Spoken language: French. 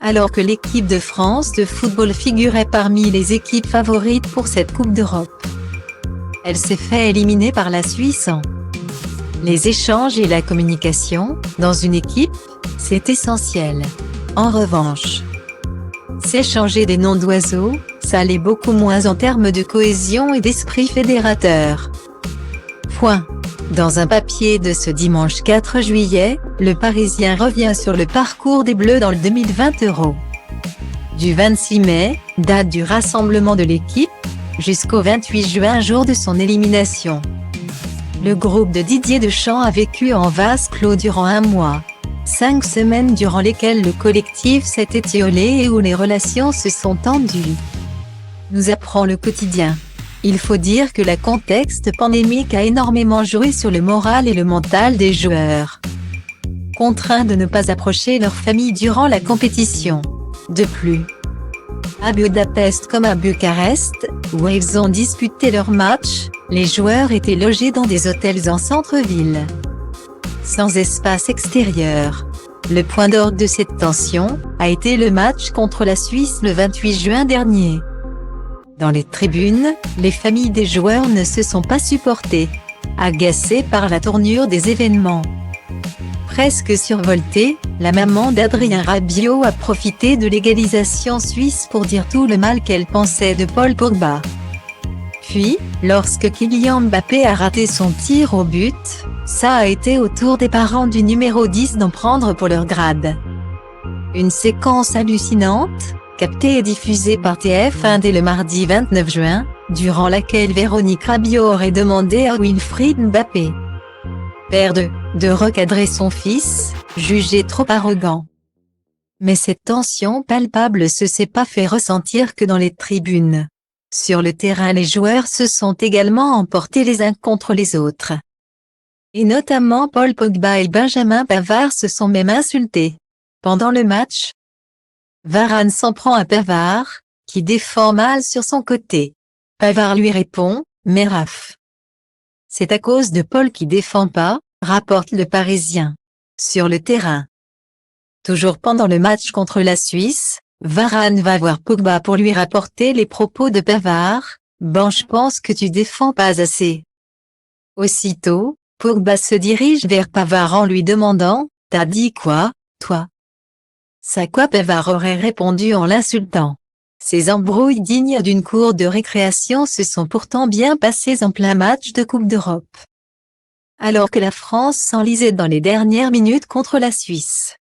Alors que l'équipe de France de football figurait parmi les équipes favorites pour cette Coupe d'Europe, elle s'est fait éliminer par la Suisse en les échanges et la communication, dans une équipe, c'est essentiel. En revanche, s'échanger des noms d'oiseaux, ça l'est beaucoup moins en termes de cohésion et d'esprit fédérateur. Point. Dans un papier de ce dimanche 4 juillet, le Parisien revient sur le parcours des Bleus dans le 2020 Euro. Du 26 mai, date du rassemblement de l'équipe, jusqu'au 28 juin, jour de son élimination. Le groupe de Didier Deschamps a vécu en vase clos durant un mois. 5 semaines durant lesquelles le collectif s'est étiolé et où les relations se sont tendues. Nous apprend le quotidien. Il faut dire que le contexte pandémique a énormément joué sur le moral et le mental des joueurs, contraints de ne pas approcher leur famille durant la compétition. De plus, à Budapest comme à Bucarest, où ils ont disputé leur match, les joueurs étaient logés dans des hôtels en centre-ville, sans espace extérieur. Le point d'orgue de cette tension a été le match contre la Suisse le 28 juin dernier. Dans les tribunes, les familles des joueurs ne se sont pas supportées, agacées par la tournure des événements. Presque survoltée, la maman d'Adrien Rabiot a profité de l'égalisation suisse pour dire tout le mal qu'elle pensait de Paul Pogba. Puis, lorsque Kylian Mbappé a raté son tir au but, ça a été au tour des parents du numéro 10 d'en prendre pour leur grade. Une séquence hallucinante, captée et diffusée par TF1 dès le mardi 29 juin, durant laquelle Véronique Rabiot aurait demandé à Wilfried Mbappé, père de recadrer son fils, jugé trop arrogant. Mais cette tension palpable se s'est pas fait ressentir que dans les tribunes. Sur le terrain, les joueurs se sont également emportés les uns contre les autres. Et notamment Paul Pogba et Benjamin Pavard se sont même insultés. Pendant le match, Varane s'en prend à Pavard, qui défend mal sur son côté. Pavard lui répond, « Mais Raph, c'est à cause de Paul qui défend pas », rapporte le Parisien. Sur le terrain, toujours pendant le match contre la Suisse, Varane va voir Pogba pour lui rapporter les propos de Pavard, « Bon, je pense que tu défends pas assez ». Aussitôt, Pogba se dirige vers Pavard en lui demandant, « T'as dit quoi, toi ?» Ça quoi Pavard aurait répondu en l'insultant. Ces embrouilles dignes d'une cour de récréation se sont pourtant bien passées en plein match de Coupe d'Europe, alors que la France s'enlisait dans les dernières minutes contre la Suisse.